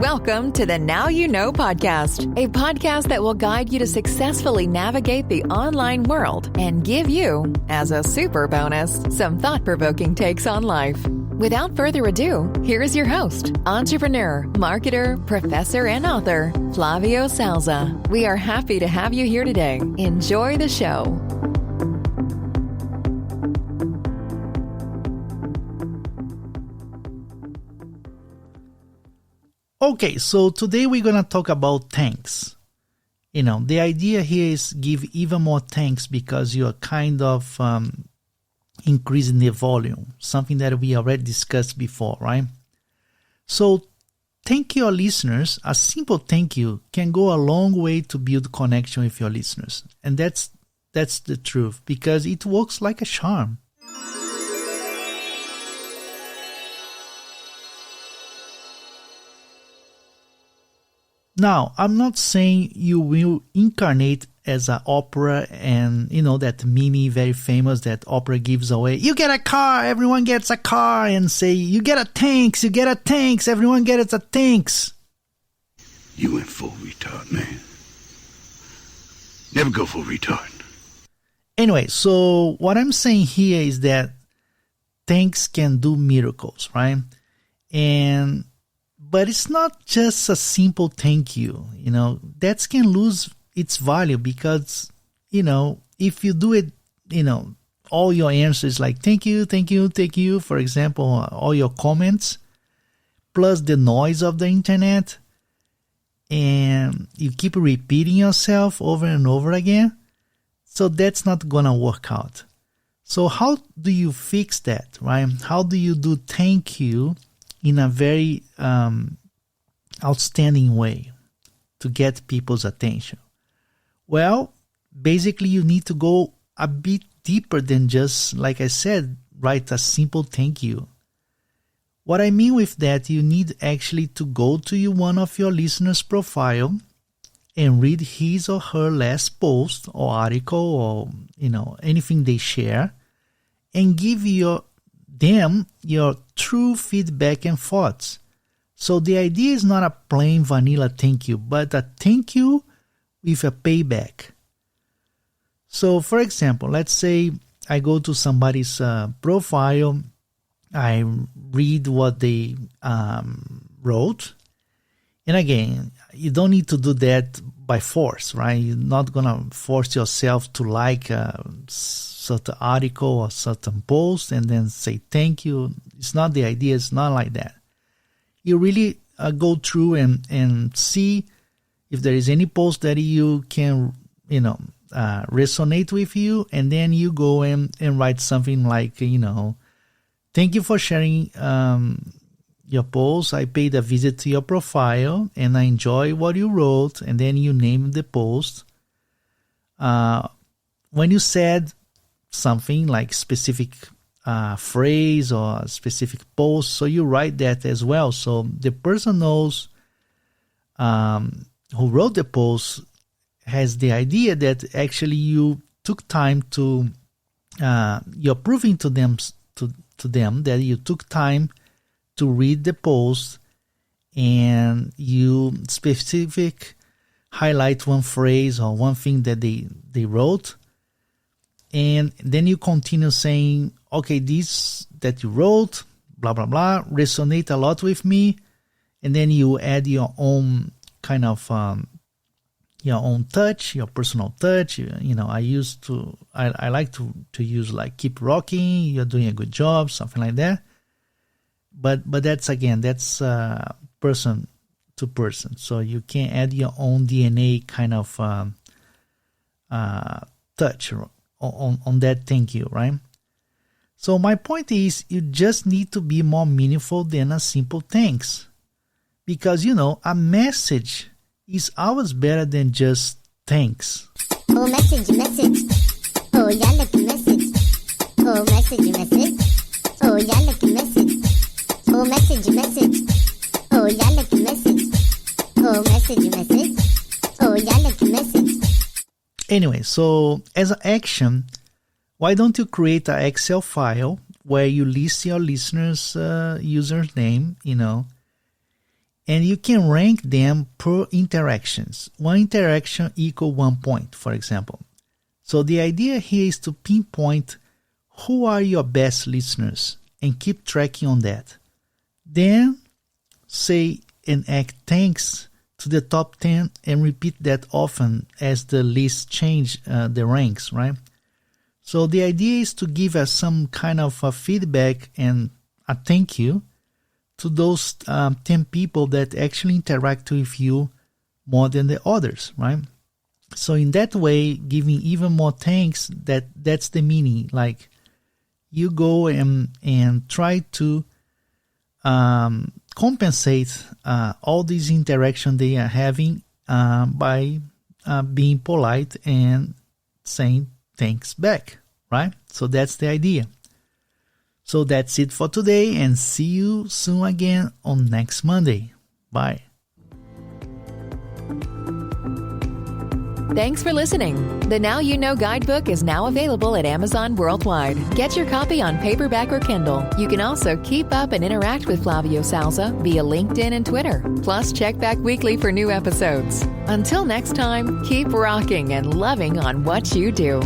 Welcome to the Now You Know podcast, a podcast that will guide you to successfully navigate the online world and give you, as a super bonus, some thought-provoking takes on life. Without further ado, here is your host, entrepreneur, marketer, professor, and author, Flavio Salza. We are happy to have you here today. Enjoy the show. Okay, so today we're going to talk about thanks. The idea here is give even more thanks because you're kind of increasing the volume, something that we already discussed before, right? So thank your listeners. A simple thank you can go a long way to build connection with your listeners. And that's the truth because it works like a charm. Now, I'm not saying you will incarnate as an Oprah and, that meme very famous that Oprah gives away. You get a car, everyone gets a car, and say, you get a thanks, everyone gets a thanks. You went full retard, man. Never go full retard. Anyway, so what I'm saying here is that thanks can do miracles, right? But it's not just a simple thank you, that can lose its value because, if you do it, all your answers like thank you, for example, all your comments, plus the noise of the internet, and you keep repeating yourself over and over again, so that's not going to work out. So how do you fix that, right? How do you do thank you in a very outstanding way to get people's attention? Well, basically you need to go a bit deeper than just, like I said, write a simple thank you. What I mean with that, you need actually to go to one of your listeners' profile and read his or her last post or article or, anything they share and give them your true feedback and thoughts. So the idea is not a plain vanilla thank you, but a thank you with a payback. So for example, let's say I go to somebody's profile, I read what they wrote, and again, you don't need to do that by force, right? You're not going to force yourself to like a certain article or certain post and then say thank you. It's not the idea. It's not like that. You really go through and see if there is any post that you can, resonate with you. And then you go and write something like, thank you for sharing your post. I paid a visit to your profile and I enjoy what you wrote. And then you name the post. When you said something like specific phrase or a specific post, so you write that as well. So the person knows who wrote the post has the idea that actually you took time to, you're proving to them that you took time to read the post and you specific highlight one phrase or one thing that they wrote. And then you continue saying, okay, this that you wrote, blah, blah, blah, resonate a lot with me. And then you add your own kind of, your own touch, your personal touch. I like to use like keep rocking, you're doing a good job, something like that. But that's person to person. So you can add your own DNA kind of touch on that thank you, right? So my point is you just need to be more meaningful than a simple thanks. Because, a message is always better than just thanks. Oh, message. Oh, yeah, lucky message. Oh, message. Oh, yeah, lucky message. Oh, message. Oh, yeah, lucky message. Oh, message. Oh, yeah, lucky message. Anyway, so as an action, why don't you create an Excel file where you list your listeners' username, And you can rank them per interactions. One interaction equal 1 point, for example. So the idea here is to pinpoint who are your best listeners and keep tracking on that. Then say and act thanks to the top 10 and repeat that often as the list change the ranks, right? So the idea is to give us some kind of a feedback and a thank you to those 10 people that actually interact with you more than the others, right? So in that way, giving even more thanks, that's the meaning. Like you go and try to compensate all these interaction they are having by being polite and saying thanks back, right? So that's the idea. So that's it for today, and see you soon again on next Monday. Bye. Thanks for listening. The Now You Know guidebook is now available at Amazon worldwide. Get your copy on paperback or Kindle. You can also keep up and interact with Flavio Salza via LinkedIn and Twitter. Plus, check back weekly for new episodes. Until next time, keep rocking and loving on what you do.